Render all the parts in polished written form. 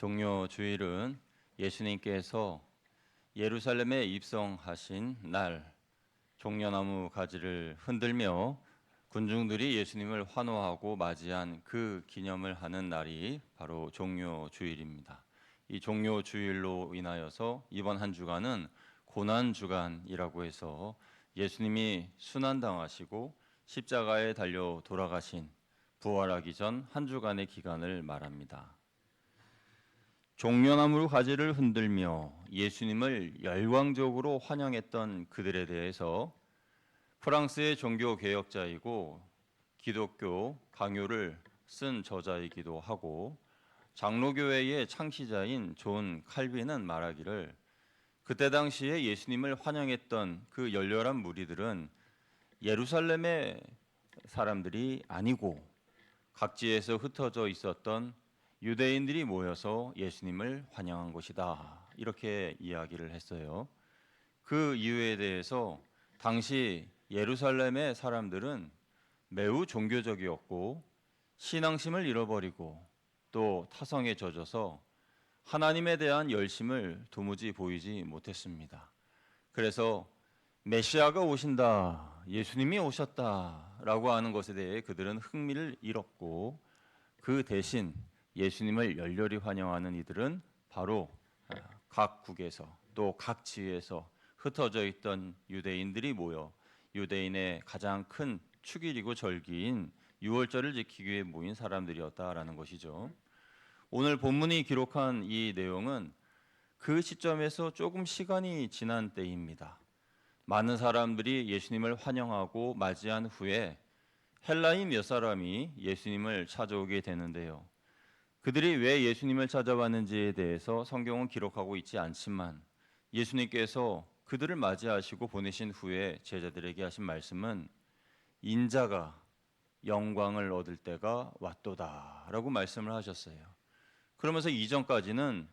종료 주일은 예수님께서 예루살렘에 입성하신 날, 종려나무 가지를 흔들며 군중들이 예수님을 환호하고 맞이한 그 기념을 하는 날이 바로 종료 주일입니다. 이 종료 주일로 인하여서 이번 한 주간은 고난 주간이라고 해서 예수님이 순환당하시고 십자가에 달려 돌아가신 부활하기 전 한 주간의 기간을 말합니다. 종려나무 가지를 흔들며 예수님을 열광적으로 환영했던 그들에 대해서 프랑스의 종교 개혁자이고 기독교 강요를 쓴 저자이기도 하고 장로교회의 창시자인 존 칼빈은 말하기를 그때 당시에 예수님을 환영했던 그 열렬한 무리들은 예루살렘의 사람들이 아니고 각지에서 흩어져 있었던 유대인들이 모여서 예수님을 환영한 것이다. 이렇게 이야기를 했어요. 그 이유에 대해서 당시 예루살렘의 사람들은 매우 종교적이었고 신앙심을 잃어버리고 또 타성에 젖어서 하나님에 대한 열심을 도무지 보이지 못했습니다. 그래서 메시아가 오신다, 예수님이 오셨다라고 하는 것에 대해 그들은 흥미를 잃었고 그 대신 예수님을 열렬히 환영하는 이들은 바로 각국에서 또 각 지에서 흩어져 있던 유대인들이 모여 유대인의 가장 큰 축일이고 절기인 유월절을 지키기 위해 모인 사람들이었다라는 것이죠. 오늘 본문이 기록한 이 내용은 그 시점에서 조금 시간이 지난 때입니다. 많은 사람들이 예수님을 환영하고 맞이한 후에 헬라인 몇 사람이 예수님을 찾아오게 되는데요. 그들이 왜 예수님을 찾아왔는지에 대해서 성경은 기록하고 있지 않지만 예수님께서 그들을 맞이하시고 보내신 후에 제자들에게 하신 말씀은 인자가 영광을 얻을 때가 왔도다 라고 말씀을 하셨어요. 그러면서 이전까지는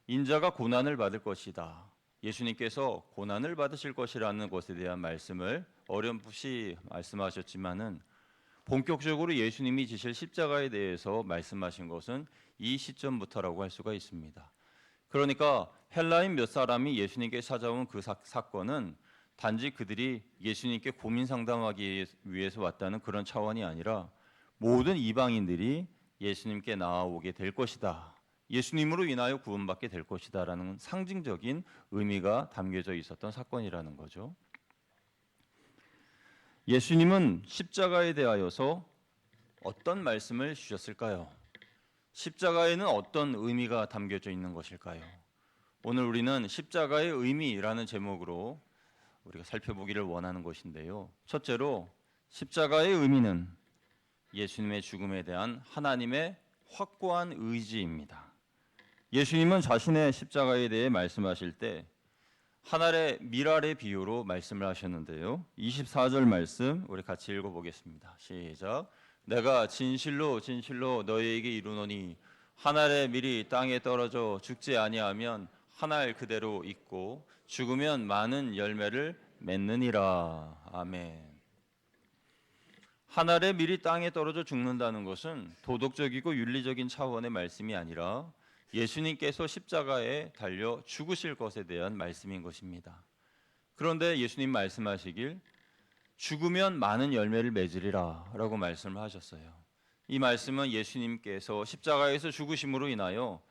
인자가 고난을 받을 것이다, 예수님께서 고난을 받으실 것이라는 것에 대한 말씀을 어렴풋이 말씀하셨지만은 본격적으로 예수님이 지실 십자가에 대해서 말씀하신 것은 이 시점부터라고 할 수가 있습니다. 그러니까 헬라인 몇 사람이 예수님께 찾아온 그 사건은 단지 그들이 예수님께 고민 상담하기 위해서 왔다는 그런 차원이 아니라 모든 이방인들이 예수님께 나아오게 될 것이다, 예수님으로 인하여 구원받게 될 것이다 라는 상징적인 의미가 담겨져 있었던 사건이라는 거죠. 예수님은 십자가에 대하여서 어떤 말씀을 주셨을까요? 십자가에는 어떤 의미가 담겨져 있는 것일까요? 오늘 우리는 십자가의 의미라는 제목으로 우리가 살펴보기를 원하는 것인데요. 첫째로 십자가의 의미는 예수님의 죽음에 대한 하나님의 확고한 의지입니다. 예수님은 자신의 십자가에 대해 말씀하실 때 하늘의 밀알의 비유로 말씀을 하셨는데요. 24절 말씀 우리 같이 읽어보겠습니다. 시작. 내가 진실로 진실로 너희에게 이르노니 하늘의 밀이 땅에 떨어져 죽지 아니하면 하늘 그대로 있고 죽으면 많은 열매를 맺느니라. 아멘. 하늘의 밀이 땅에 떨어져 죽는다는 것은 도덕적이고 윤리적인 차원의 말씀이 아니라 예수님께서 십자가에 달려 죽으실 것에 대한 말씀인 것입니다. 그런데 예수님 말씀하시길 죽으면 많은 열매를 맺으리라 라고 말씀을 하셨어요. 이 말씀은 예수님께서 십자가에서 죽으심으로 인하여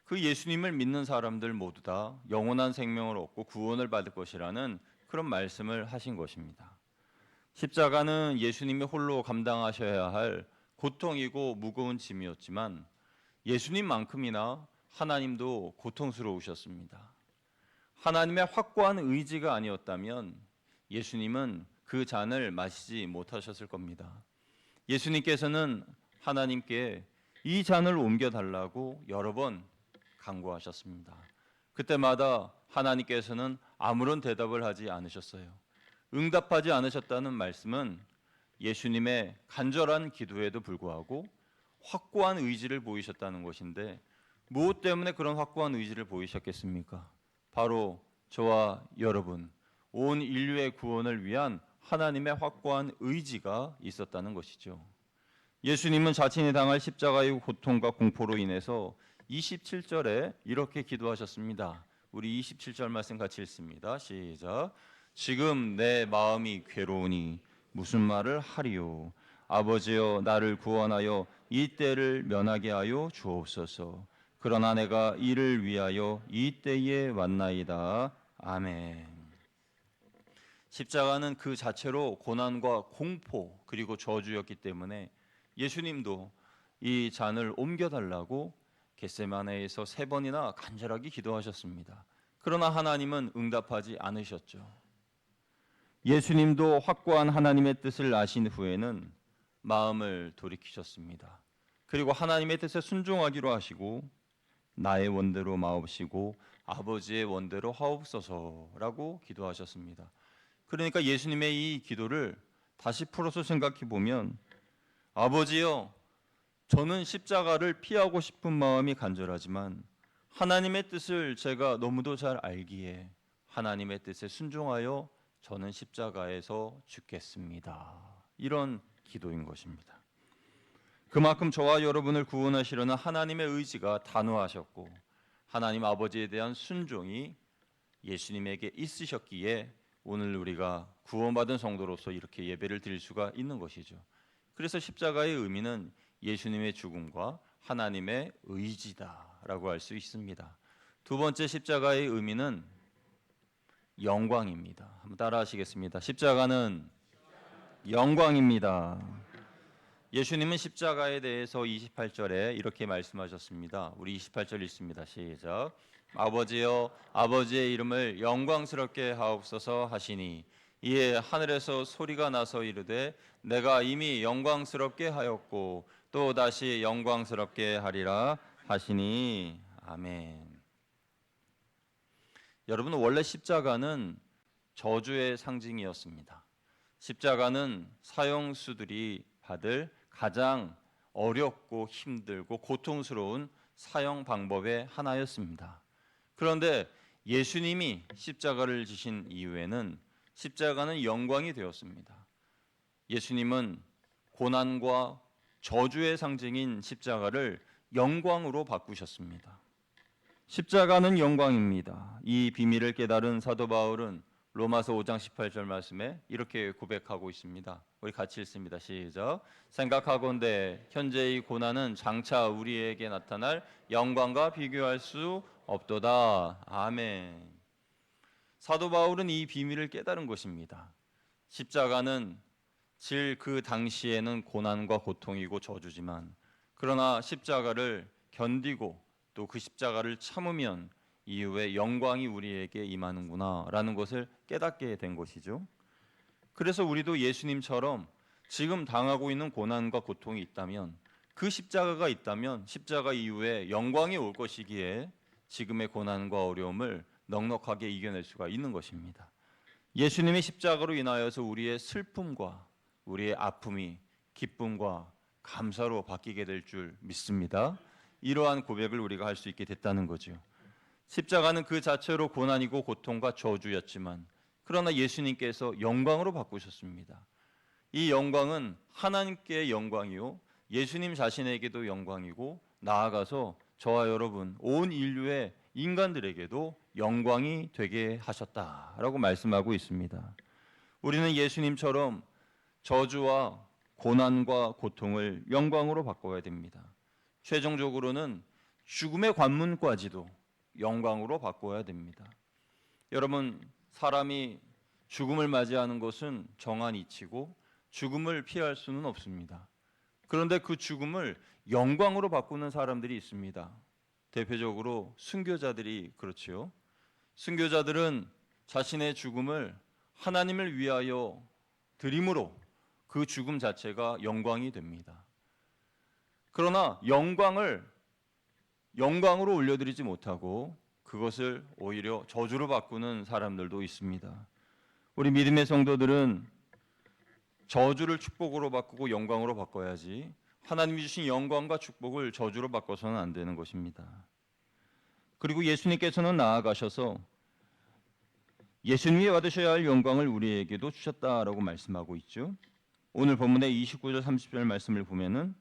그 예수님을 믿는 사람들 모두 다 영원한 생명을 얻고 구원을 받을 것이라는 그런 말씀을 하신 것입니다. 십자가는 예수님이 홀로 감당하셔야 할 고통이고 무거운 짐이었지만 예수님만큼이나 하나님도 고통스러우셨습니다. 하나님의 확고한 의지가 아니었다면 예수님은 그 잔을 마시지 못하셨을 겁니다. 예수님께서는 하나님께 이 잔을 옮겨달라고 여러 번 간구하셨습니다. 그때마다 하나님께서는 아무런 대답을 하지 않으셨어요. 응답하지 않으셨다는 말씀은 예수님의 간절한 기도에도 불구하고 확고한 의지를 보이셨다는 것인데 무엇 때문에 그런 확고한 의지를 보이셨겠습니까? 바로 저와 여러분, 온 인류의 구원을 위한 하나님의 확고한 의지가 있었다는 것이죠. 예수님은 자신이 당할 십자가의 고통과 공포로 인해서 27절에 이렇게 기도하셨습니다. 우리 27절 말씀 같이 읽습니다. 시작. 지금 내 마음이 괴로우니 무슨 말을 하리요. 아버지여 나를 구원하여 이 때를 면하게 하여 주옵소서. 그러나 내가 이를 위하여 이 때에 왔나이다. 아멘. 십자가는 그 자체로 고난과 공포 그리고 저주였기 때문에 예수님도 이 잔을 옮겨달라고 겟세마네에서 3번이나 간절하게 기도하셨습니다. 그러나 하나님은 응답하지 않으셨죠. 예수님도 확고한 하나님의 뜻을 아신 후에는 마음을 돌이키셨습니다. 그리고 하나님의 뜻에 순종하기로 하시고 나의 원대로 마옵시고 아버지의 원대로 하옵소서라고 기도하셨습니다. 그러니까 예수님의 이 기도를 다시 풀어서 생각해 보면 아버지여 저는 십자가를 피하고 싶은 마음이 간절하지만 하나님의 뜻을 제가 너무도 잘 알기에 하나님의 뜻에 순종하여 저는 십자가에서 죽겠습니다. 이런 기도인 것입니다. 그만큼 저와 여러분을 구원하시려는 하나님의 의지가 단호하셨고 하나님 아버지에 대한 순종이 예수님에게 있으셨기에 오늘 우리가 구원받은 성도로서 이렇게 예배를 드릴 수가 있는 것이죠. 그래서 십자가의 의미는 예수님의 죽음과 하나님의 의지다라고 할 수 있습니다. 두 번째 십자가의 의미는 영광입니다. 한번 따라하시겠습니다. 십자가는 영광입니다. 예수님은 십자가에 대해서 28절에 이렇게 말씀하셨습니다. 우리 28절 읽습니다. 시작. 아버지여 아버지의 이름을 영광스럽게 하옵소서 하시니 이에 하늘에서 소리가 나서 이르되 내가 이미 영광스럽게 하였고 또 다시 영광스럽게 하리라 하시니 아멘. 여러분 원래 십자가는 저주의 상징이었습니다. 십자가는 사형수들이 받을 가장 어렵고 힘들고 고통스러운 사형 방법의 하나였습니다. 그런데 예수님이 십자가를 지신 이후에는 십자가는 영광이 되었습니다. 예수님은 고난과 저주의 상징인 십자가를 영광으로 바꾸셨습니다. 십자가는 영광입니다. 이 비밀을 깨달은 사도 바울은 로마서 5장 18절 말씀에 이렇게 고백하고 있습니다. 우리 같이 읽습니다. 시작. 생각하건대 현재의 고난은 장차 우리에게 나타날 영광과 비교할 수 없도다. 아멘. 사도 바울은 이 비밀을 깨달은 것입니다. 십자가는 그 당시에는 고난과 고통이고 저주지만 그러나 십자가를 견디고 또 그 십자가를 참으면 이후에 영광이 우리에게 임하는구나 라는 것을 깨닫게 된 것이죠. 그래서 우리도 예수님처럼 지금 당하고 있는 고난과 고통이 있다면 그 십자가가 있다면 십자가 이후에 영광이 올 것이기에 지금의 고난과 어려움을 넉넉하게 이겨낼 수가 있는 것입니다. 예수님의 십자가로 인하여서 우리의 슬픔과 우리의 아픔이 기쁨과 감사로 바뀌게 될 줄 믿습니다. 이러한 고백을 우리가 할 수 있게 됐다는 거죠. 십자가는 그 자체로 고난이고 고통과 저주였지만 그러나 예수님께서 영광으로 바꾸셨습니다. 이 영광은 하나님께 영광이요 예수님 자신에게도 영광이고 나아가서 저와 여러분 온 인류의 인간들에게도 영광이 되게 하셨다라고 말씀하고 있습니다. 우리는 예수님처럼 저주와 고난과 고통을 영광으로 바꿔야 됩니다. 최종적으로는 죽음의 관문까지도 영광으로 바꿔야 됩니다. 여러분, 사람이 죽음을 맞이하는 것은 정한 이치고 죽음을 피할 수는 없습니다. 그런데 그 죽음을 영광으로 바꾸는 사람들이 있습니다. 대표적으로 순교자들이 그렇지요. 순교자들은 자신의 죽음을 하나님을 위하여 드림으로 그 죽음 자체가 영광이 됩니다. 그러나 영광을 영광으로 올려드리지 못하고 그것을 오히려 저주로 바꾸는 사람들도 있습니다. 우리 믿음의 성도들은 저주를 축복으로 바꾸고 영광으로 바꿔야지 하나님이 주신 영광과 축복을 저주로 바꿔서는 안 되는 것입니다. 그리고 예수님께서는 나아가셔서 예수님이 받으셔야 할 영광을 우리에게도 주셨다라고 말씀하고 있죠. 오늘 본문의 29절 30절 말씀을 보면은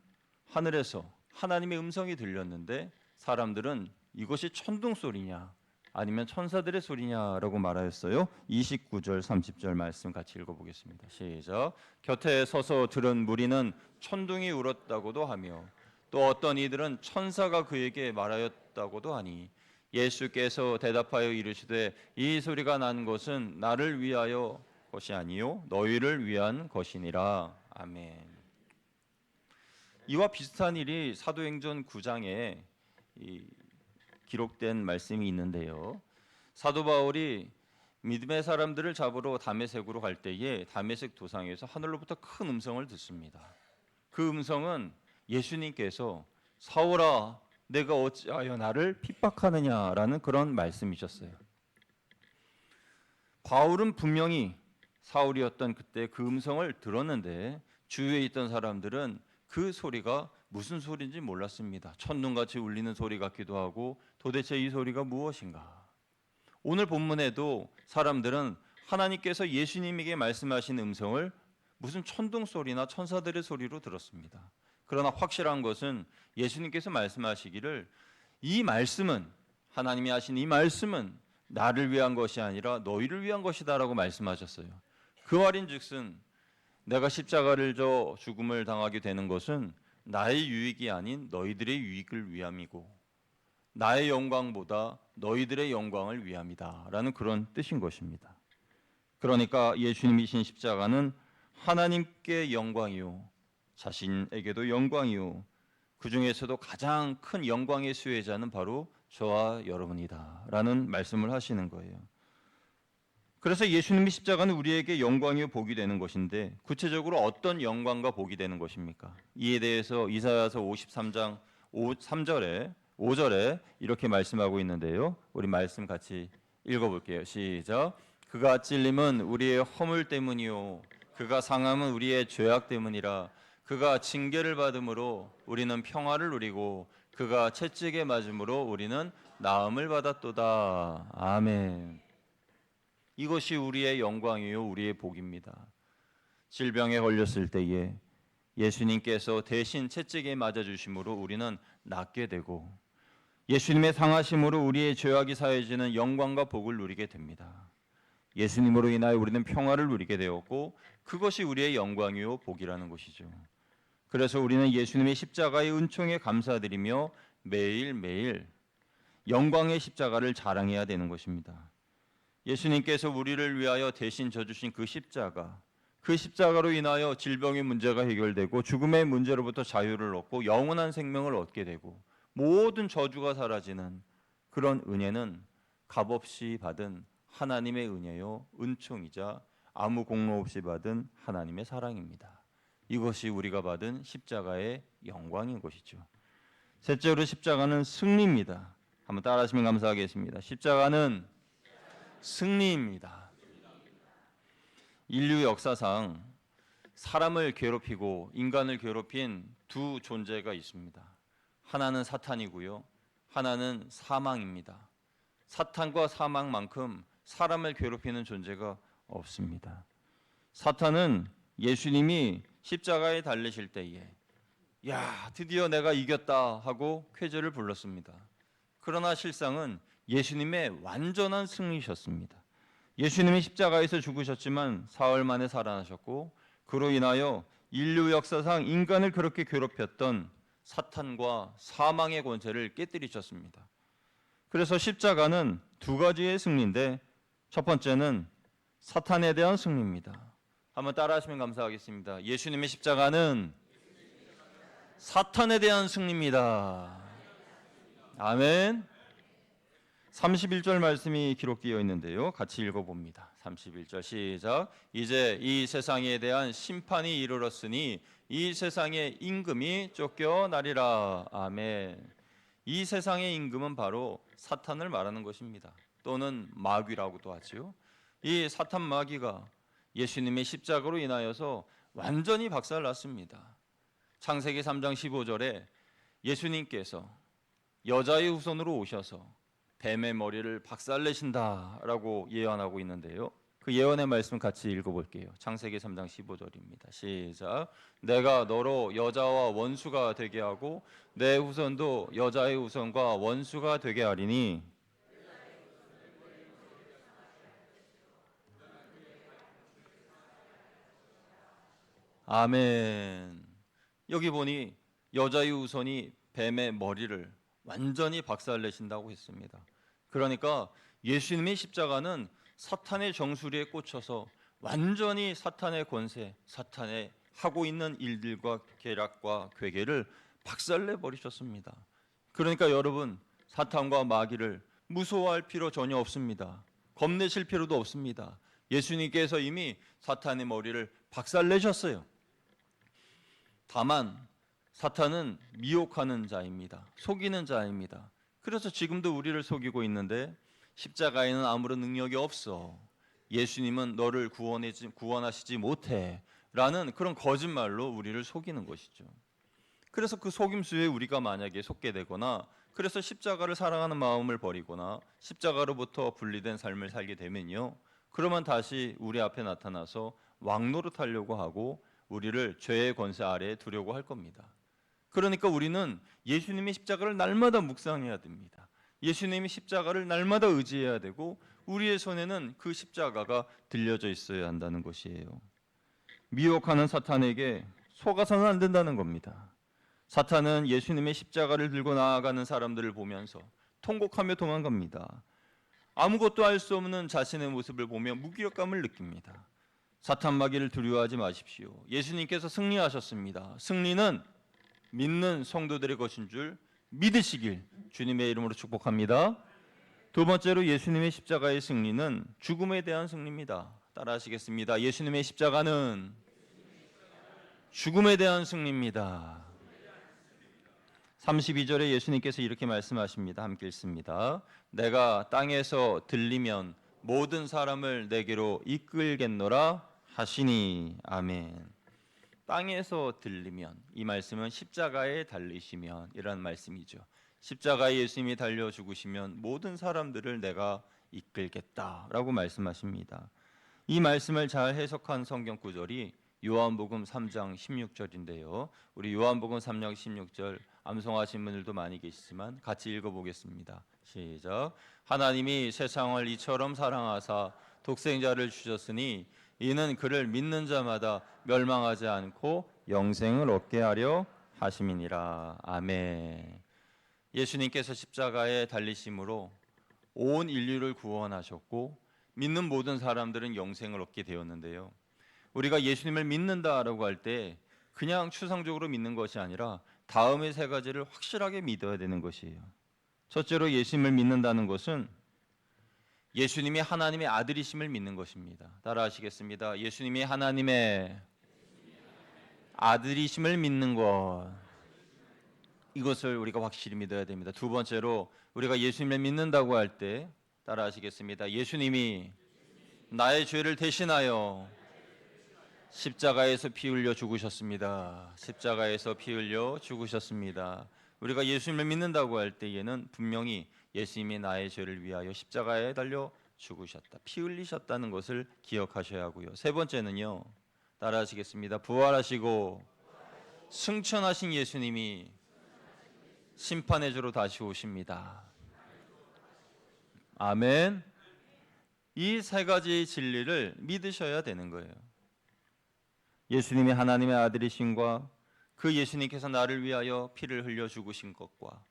하늘에서 하나님의 음성이 들렸는데 사람들은 이것이 천둥 소리냐 아니면 천사들의 소리냐라고 말하였어요. 29절 30절 말씀 같이 읽어보겠습니다. 시작. 곁에 서서 들은 무리는 천둥이 울었다고도 하며 또 어떤 이들은 천사가 그에게 말하였다고도 하니 예수께서 대답하여 이르시되 이 소리가 난 것은 나를 위하여 것이 아니요 너희를 위한 것이니라. 아멘. 이와 비슷한 일이 사도행전 9장에 기록된 말씀이 있는데요. 사도 바울이 믿음의 사람들을 잡으러 다메섹으로 갈 때에 다메섹 도상에서 하늘로부터 큰 음성을 듣습니다. 그 음성은 예수님께서 사울아 내가 어찌하여 나를 핍박하느냐라는 그런 말씀이셨어요. 바울은 분명히 사울이었던 그때 그 음성을 들었는데 주위에 있던 사람들은 그 소리가 무슨 소리인지 몰랐습니다. 천둥같이 울리는 소리 같기도 하고 도대체 이 소리가 무엇인가? 오늘 본문에도 사람들은 하나님께서 예수님에게 말씀하신 음성을 무슨 천둥 소리나 천사들의 소리로 들었습니다. 그러나 확실한 것은 예수님께서 말씀하시기를 이 말씀은 하나님이 하신 이 말씀은 나를 위한 것이 아니라 너희를 위한 것이다라고 말씀하셨어요. 그 말인즉슨 내가 십자가를 져 죽음을 당하게 되는 것은 나의 유익이 아닌 너희들의 유익을 위함이고 나의 영광보다 너희들의 영광을 위함이다라는 그런 뜻인 것입니다. 그러니까 예수님이신 십자가는 하나님께 영광이요 자신에게도 영광이요 그 중에서도 가장 큰 영광의 수혜자는 바로 저와 여러분이다라는 말씀을 하시는 거예요. 그래서 예수님의 십자가는 우리에게 영광이요 복이 되는 것인데 구체적으로 어떤 영광과 복이 되는 것입니까? 이에 대해서 이사야서 53장 3절에 5절에 이렇게 말씀하고 있는데요. 우리 말씀 같이 읽어볼게요. 시작. 그가 찔림은 우리의 허물 때문이요 그가 상함은 우리의 죄악 때문이라. 그가 징계를 받음으로 우리는 평화를 누리고 그가 채찍에 맞음으로 우리는 나음을 받았도다. 아멘. 이것이 우리의 영광이요 우리의 복입니다. 질병에 걸렸을 때에 예수님께서 대신 채찍에 맞아 주심으로 우리는 낫게 되고 예수님의 상하심으로 우리의 죄악이 사해지는 영광과 복을 누리게 됩니다. 예수님으로 인하여 우리는 평화를 누리게 되었고 그것이 우리의 영광이요 복이라는 것이죠. 그래서 우리는 예수님의 십자가의 은총에 감사드리며 매일매일 영광의 십자가를 자랑해야 되는 것입니다. 예수님께서 우리를 위하여 대신 져주신 그 십자가로 인하여 질병의 문제가 해결되고 죽음의 문제로부터 자유를 얻고 영원한 생명을 얻게 되고 모든 저주가 사라지는 그런 은혜는 값없이 받은 하나님의 은혜요 은총이자 아무 공로 없이 받은 하나님의 사랑입니다. 이것이 우리가 받은 십자가의 영광인 것이죠. 셋째로 십자가는 승리입니다. 한번 따라하시면 감사하겠습니다. 십자가는 승리입니다. 인류 역사상 사람을 괴롭히고 인간을 괴롭힌 두 존재가 있습니다. 하나는 사탄이고요. 하나는 사망입니다. 사탄과 사망만큼 사람을 괴롭히는 존재가 없습니다. 사탄은 예수님이 십자가에 달리실 때에 야, 드디어 내가 이겼다 하고 쾌재를 불렀습니다. 그러나 실상은 예수님의 완전한 승리셨습니다. 예수님이 십자가에서 죽으셨지만 사흘 만에 살아나셨고 그로 인하여 인류 역사상 인간을 그렇게 괴롭혔던 사탄과 사망의 권세를 깨뜨리셨습니다. 그래서 십자가는 두 가지의 승리인데 첫 번째는 사탄에 대한 승리입니다. 한번 따라하시면 감사하겠습니다. 예수님의 십자가는 사탄에 대한 승리입니다. 아멘. 31절 말씀이 기록되어 있는데요. 같이 읽어봅니다. 31절 시작. 이제 이 세상에 대한 심판이 이르렀으니 이 세상의 임금이 쫓겨나리라. 아멘. 이 세상의 임금은 바로 사탄을 말하는 것입니다. 또는 마귀라고도 하죠. 이 사탄 마귀가 예수님의 십자가로 인하여서 완전히 박살났습니다. 창세기 3장 15절에 예수님께서 여자의 후손으로 오셔서 뱀의 머리를 박살내신다라고 예언하고 있는데요. 그 예언의 말씀 같이 읽어볼게요. 창세기 3장 15절입니다. 시작. 내가 너로 여자와 원수가 되게 하고 내 후손도 여자의 후손과 원수가 되게 하리니 아멘. 여기 보니 여자의 후손이 뱀의 머리를 완전히 박살내신다고 했습니다. 그러니까 예수님의 십자가는 사탄의 정수리에 꽂혀서 완전히 사탄의 권세, 사탄의 하고 있는 일들과 계략과 괴계를 박살내 버리셨습니다. 그러니까 여러분, 사탄과 마귀를 무서워할 필요 전혀 없습니다. 겁내실 필요도 없습니다. 예수님께서 이미 사탄의 머리를 박살내셨어요. 다만 사탄은 미혹하는 자입니다. 속이는 자입니다. 그래서 지금도 우리를 속이고 있는데 십자가에는 아무런 능력이 없어. 예수님은 너를 구원하시지 못해. 라는 그런 거짓말로 우리를 속이는 것이죠. 그래서 그 속임수에 우리가 만약에 속게 되거나 그래서 십자가를 사랑하는 마음을 버리거나 십자가로부터 분리된 삶을 살게 되면요. 그러면 다시 우리 앞에 나타나서 왕노릇하려고 하고 우리를 죄의 권세 아래에 두려고 할 겁니다. 그러니까 우리는 예수님의 십자가를 날마다 묵상해야 됩니다. 예수님의 십자가를 날마다 의지해야 되고 우리의 손에는 그 십자가가 들려져 있어야 한다는 것이에요. 미혹하는 사탄에게 속아서는 안 된다는 겁니다. 사탄은 예수님의 십자가를 들고 나아가는 사람들을 보면서 통곡하며 도망갑니다. 아무것도 할 수 없는 자신의 모습을 보며 무기력감을 느낍니다. 사탄 마귀를 두려워하지 마십시오. 예수님께서 승리하셨습니다. 승리는 믿는 성도들의 것인 줄 믿으시길 주님의 이름으로 축복합니다. 두 번째로 예수님의 십자가의 승리는 죽음에 대한 승리입니다. 따라하시겠습니다. 예수님의 십자가는 죽음에 대한 승리입니다. 32절에 예수님께서 이렇게 말씀하십니다. 함께 읽습니다. 내가 땅에서 들리면 모든 사람을 내게로 이끌겠노라 하시니. 아멘. 땅에서 들리면, 이 말씀은 십자가에 달리시면 이라는 말씀이죠. 십자가에 예수님이 달려 죽으시면 모든 사람들을 내가 이끌겠다라고 말씀하십니다. 이 말씀을 잘 해석한 성경 구절이 요한복음 3장 16절인데요. 우리 요한복음 3장 16절 암송하신 분들도 많이 계시지만 같이 읽어보겠습니다. 시작. 하나님이 세상을 이처럼 사랑하사 독생자를 주셨으니 이는 그를 믿는 자마다 멸망하지 않고 영생을 얻게 하려 하심이니라. 아멘. 예수님께서 십자가에 달리심으로 온 인류를 구원하셨고 믿는 모든 사람들은 영생을 얻게 되었는데요. 우리가 예수님을 믿는다라고 할 때 그냥 추상적으로 믿는 것이 아니라 다음의 세 가지를 확실하게 믿어야 되는 것이에요. 첫째로 예수님을 믿는다는 것은 예수님이 하나님의 아들이심을 믿는 것입니다. 따라하시겠습니다. 예수님이 하나님의 아들이심을 믿는 것, 이것을 우리가 확실히 믿어야 됩니다. 두 번째로 우리가 예수님을 믿는다고 할 때 따라하시겠습니다. 예수님이 나의 죄를 대신하여 십자가에서 피 흘려 죽으셨습니다. 십자가에서 피 흘려 죽으셨습니다. 우리가 예수님을 믿는다고 할 때에는 분명히 예수님이 나의 죄를 위하여 십자가에 달려 죽으셨다, 피 흘리셨다는 것을 기억하셔야 하고요. 세 번째는요, 따라하시겠습니다. 부활하시고 승천하신 예수님이 심판의 주로 다시 오십니다. 아멘. 이 세 가지의 진리를 믿으셔야 되는 거예요. 예수님이 하나님의 아들이신과 그 예수님께서 나를 위하여 피를 흘려 죽으신 것과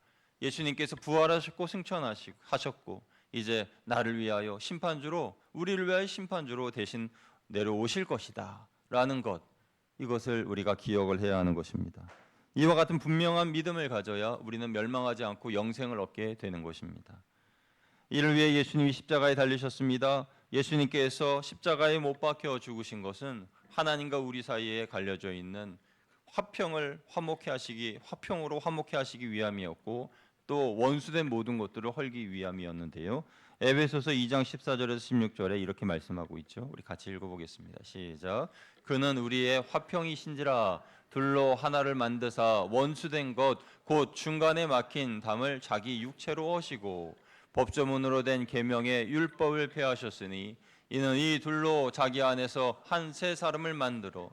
예수님께서 부활하셨고 승천하셨고 이제 나를 위하여 심판주로, 우리를 위하여 심판주로 대신 내려오실 것이다 라는 것, 이것을 우리가 기억을 해야 하는 것입니다. 이와 같은 분명한 믿음을 가져야 우리는 멸망하지 않고 영생을 얻게 되는 것입니다. 이를 위해 예수님이 십자가에 달리셨습니다. 예수님께서 십자가에 못 박혀 죽으신 것은 하나님과 우리 사이에 갈려져 있는 화평으로 화목해 하시기 위함이었고 또 원수된 모든 것들을 헐기 위함이었는데요. 에베소서 2장 14절에서 16절에 이렇게 말씀하고 있죠. 우리 같이 읽어보겠습니다. 시작. 그는 우리의 화평이신지라 둘로 하나를 만드사 원수된 것 곧 중간에 막힌 담을 자기 육체로 하시고 법조문으로 된 계명의 율법을 폐하셨으니 이는 이 둘로 자기 안에서 한 세 사람을 만들어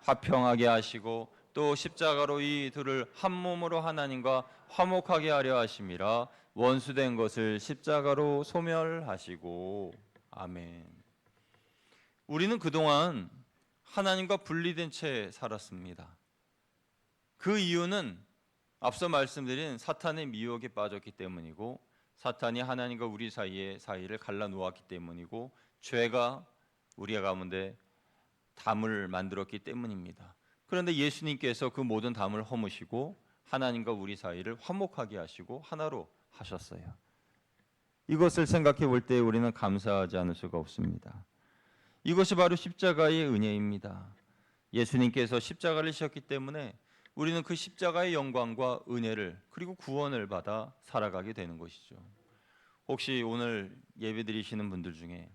화평하게 하시고 또 십자가로 이 둘을 한 몸으로 하나님과 화목하게 하려 하심이라. 원수된 것을 십자가로 소멸하시고. 아멘. 우리는 그동안 하나님과 분리된 채 살았습니다. 그 이유는 앞서 말씀드린 사탄의 미혹에 빠졌기 때문이고, 사탄이 하나님과 우리 사이를 갈라놓았기 때문이고, 죄가 우리 가운데 담을 만들었기 때문입니다. 그런데 예수님께서 그 모든 담을 허무시고 하나님과 우리 사이를 화목하게 하시고 하나로 하셨어요. 이것을 생각해 볼 때 우리는 감사하지 않을 수가 없습니다. 이것이 바로 십자가의 은혜입니다. 예수님께서 십자가를 지셨기 때문에 우리는 그 십자가의 영광과 은혜를 그리고 구원을 받아 살아가게 되는 것이죠. 혹시 오늘 예배드리시는 분들 중에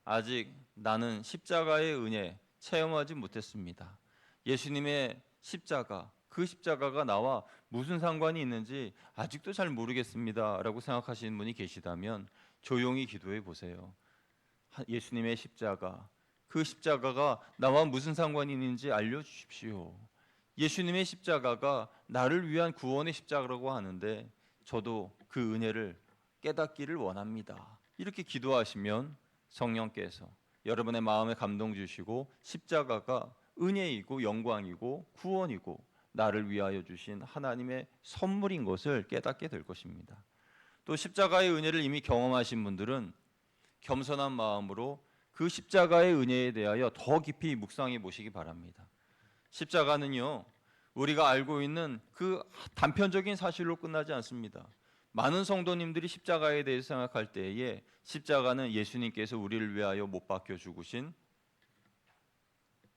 아직 나는 십자가의 은혜 체험하지 못했습니다, 예수님의 십자가, 그 십자가가 나와 무슨 상관이 있는지 아직도 잘 모르겠습니다 라고 생각하시는 분이 계시다면 조용히 기도해 보세요. 예수님의 십자가, 그 십자가가 나와 무슨 상관이 있는지 알려주십시오. 예수님의 십자가가 나를 위한 구원의 십자가라고 하는데 저도 그 은혜를 깨닫기를 원합니다. 이렇게 기도하시면 성령께서 여러분의 마음에 감동 주시고 십자가가 은혜이고 영광이고 구원이고 나를 위하여 주신 하나님의 선물인 것을 깨닫게 될 것입니다. 또 십자가의 은혜를 이미 경험하신 분들은 겸손한 마음으로 그 십자가의 은혜에 대하여 더 깊이 묵상해 보시기 바랍니다. 십자가는요, 우리가 알고 있는 그 단편적인 사실로 끝나지 않습니다. 많은 성도님들이 십자가에 대해서 생각할 때에 십자가는 예수님께서 우리를 위하여 못 박혀 죽으신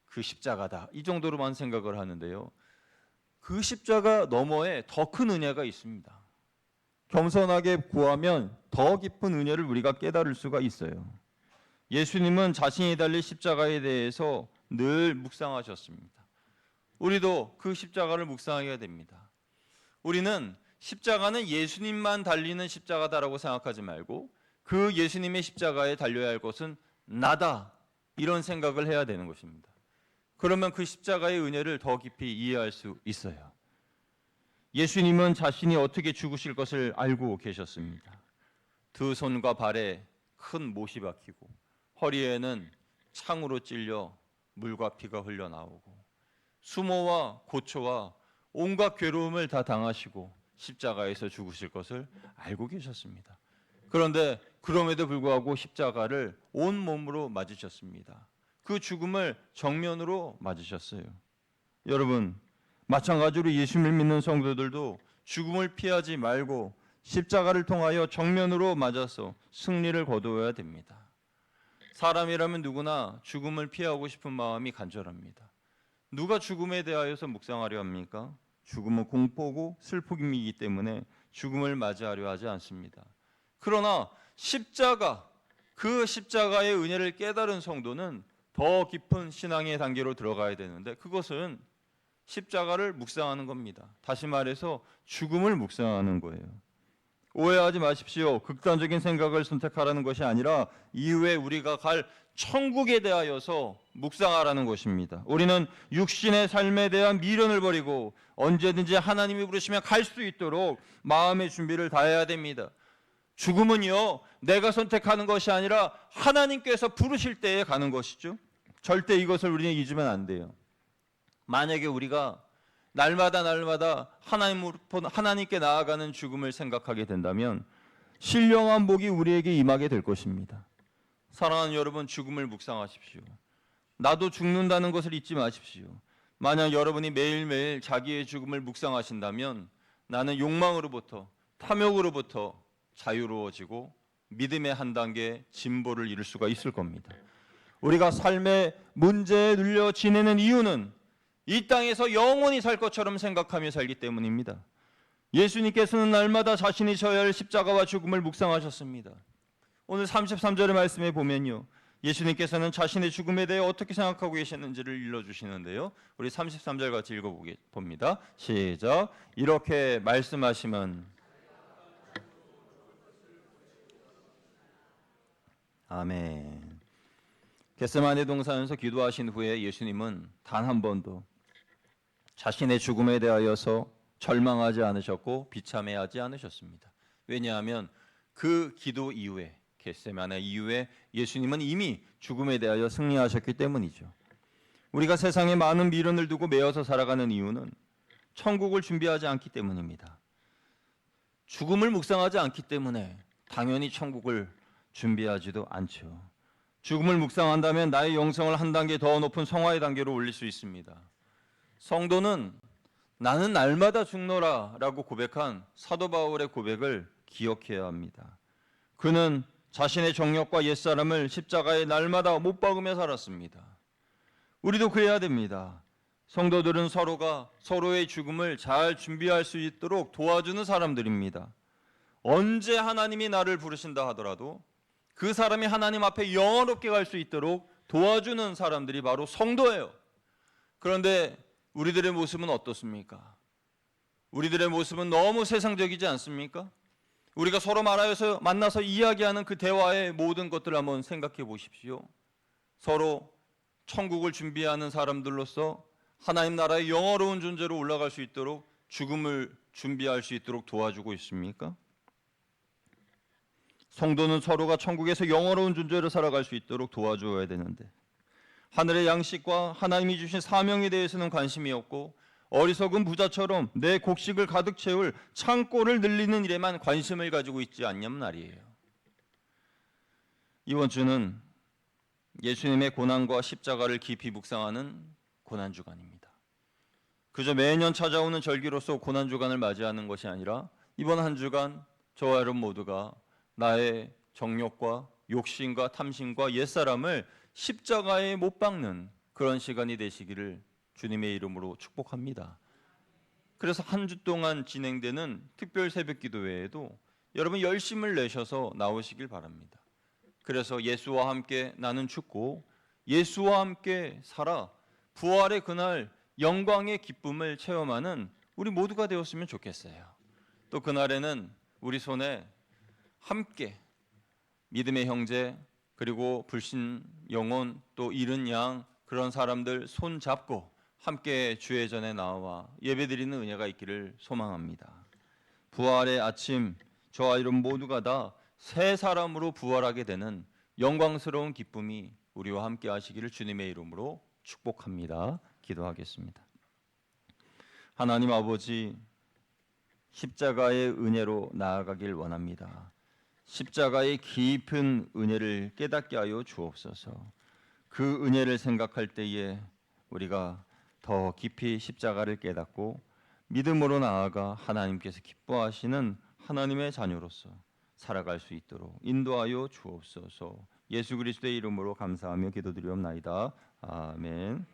그 십자가다, 이 정도로만 생각을 하는데요, 그 십자가 너머에 더 큰 은혜가 있습니다. 겸손하게 구하면 더 깊은 은혜를 우리가 깨달을 수가 있어요. 예수님은 자신이 달린 십자가에 대해서 늘 묵상하셨습니다. 우리도 그 십자가를 묵상하게 됩니다. 우리는 십자가는 예수님만 달리는 십자가다라고 생각하지 말고 그 예수님의 십자가에 달려야 할 것은 나다, 이런 생각을 해야 되는 것입니다. 그러면 그 십자가의 은혜를 더 깊이 이해할 수 있어요. 예수님은 자신이 어떻게 죽으실 것을 알고 계셨습니다. 두 손과 발에 큰 못이 박히고 허리에는 창으로 찔려 물과 피가 흘러나오고 수모와 고초와 온갖 괴로움을 다 당하시고 십자가에서 죽으실 것을 알고 계셨습니다. 그런데 그럼에도 불구하고 십자가를 온 몸으로 맞으셨습니다. 그 죽음을 정면으로 맞으셨어요. 여러분, 마찬가지로 예수님을 믿는 성도들도 죽음을 피하지 말고 십자가를 통하여 정면으로 맞아서 승리를 거두어야 됩니다. 사람이라면 누구나 죽음을 피하고 싶은 마음이 간절합니다. 누가 죽음에 대하여서 묵상하려 합니까? 죽음은 공포고 슬픔이기 때문에 죽음을 맞이하려 하지 않습니다. 그러나 십자가, 그 십자가의 은혜를 깨달은 성도는 더 깊은 신앙의 단계로 들어가야 되는데 그것은 십자가를 묵상하는 겁니다. 다시 말해서 죽음을 묵상하는 거예요. 오해하지 마십시오. 극단적인 생각을 선택하라는 것이 아니라 이후에 우리가 갈 천국에 대하여서 묵상하라는 것입니다. 우리는 육신의 삶에 대한 미련을 버리고 언제든지 하나님이 부르시면 갈 수 있도록 마음의 준비를 다해야 됩니다. 죽음은요, 내가 선택하는 것이 아니라 하나님께서 부르실 때에 가는 것이죠. 절대 이것을 우리는 잊으면 안 돼요. 만약에 우리가 날마다 하나님께 나아가는 죽음을 생각하게 된다면 신령한 복이 우리에게 임하게 될 것입니다. 사랑하는 여러분, 죽음을 묵상하십시오. 나도 죽는다는 것을 잊지 마십시오. 만약 여러분이 매일매일 자기의 죽음을 묵상하신다면 나는 욕망으로부터, 탐욕으로부터 자유로워지고 믿음의 한 단계 진보를 이룰 수가 있을 겁니다. 우리가 삶의 문제에 눌려 지내는 이유는 이 땅에서 영원히 살 것처럼 생각하며 살기 때문입니다. 예수님께서는 날마다 자신이 져야 할 십자가와 죽음을 묵상하셨습니다. 오늘 33절의 말씀에 보면요, 예수님께서는 자신의 죽음에 대해 어떻게 생각하고 계셨는지를 일러주시는데요, 우리 33절 같이 읽어봅니다. 시작. 이렇게 말씀하시면 아멘. 겟세마네 동산에서 기도하신 후에 예수님은 단 한 번도 자신의 죽음에 대하여서 절망하지 않으셨고 비참해하지 않으셨습니다. 왜냐하면 그 기도 이후에, 겟세마네 이후에 예수님은 이미 죽음에 대하여 승리하셨기 때문이죠. 우리가 세상에 많은 미련을 두고 매여서 살아가는 이유는 천국을 준비하지 않기 때문입니다. 죽음을 묵상하지 않기 때문에 당연히 천국을 준비하지도 않죠. 죽음을 묵상한다면 나의 영성을 한 단계 더 높은 성화의 단계로 올릴 수 있습니다. 성도는 나는 날마다 죽노라 라고 고백한 사도 바울의 고백을 기억해야 합니다. 그는 자신의 정욕과 옛사람을 십자가에 날마다 못 박으며 살았습니다. 우리도 그래야 됩니다. 성도들은 서로가 서로의 죽음을 잘 준비할 수 있도록 도와주는 사람들입니다. 언제 하나님이 나를 부르신다 하더라도 그 사람이 하나님 앞에 영원롭게 갈 수 있도록 도와주는 사람들이 바로 성도예요. 그런데 우리들의 모습은 어떻습니까? 우리들의 모습은 너무 세상적이지 않습니까? 우리가 서로 만나서 이야기하는 그 대화의 모든 것들을 한번 생각해 보십시오. 서로 천국을 준비하는 사람들로서 하나님 나라의 영원로운 존재로 올라갈 수 있도록 죽음을 준비할 수 있도록 도와주고 있습니까? 성도는 서로가 천국에서 영원로운 존재로 살아갈 수 있도록 도와줘야 되는데 하늘의 양식과 하나님이 주신 사명에 대해서는 관심이 없고 어리석은 부자처럼 내 곡식을 가득 채울 창고를 늘리는 일에만 관심을 가지고 있지 않냔 말이에요. 이번 주는 예수님의 고난과 십자가를 깊이 묵상하는 고난주간입니다. 그저 매년 찾아오는 절기로서 고난주간을 맞이하는 것이 아니라 이번 한 주간 저와 여러분 모두가 나의 정욕과 욕심과 탐심과 옛사람을 십자가에 못 박는 그런 시간이 되시기를 주님의 이름으로 축복합니다. 그래서 한 주 동안 진행되는 특별 새벽 기도회에도 여러분 열심을 내셔서 나오시길 바랍니다. 그래서 예수와 함께 나는 죽고 예수와 함께 살아 부활의 그날 영광의 기쁨을 체험하는 우리 모두가 되었으면 좋겠어요. 또 그날에는 우리 손에 함께 믿음의 형제 그리고 불신 영혼 또 잃은 양 그런 사람들 손 잡고 함께 주의 전에 나와 예배드리는 은혜가 있기를 소망합니다. 부활의 아침 저와 여러분 모두가 다 새 사람으로 부활하게 되는 영광스러운 기쁨이 우리와 함께 하시기를 주님의 이름으로 축복합니다. 기도하겠습니다. 하나님 아버지, 십자가의 은혜로 나아가길 원합니다. 십자가의 깊은 은혜를 깨닫게 하여 주옵소서. 그 은혜를 생각할 때에 우리가 더 깊이 십자가를 깨닫고 믿음으로 나아가 하나님께서 기뻐하시는 하나님의 자녀로서 살아갈 수 있도록 인도하여 주옵소서. 예수 그리스도의 이름으로 감사하며 기도드리옵나이다. 아멘.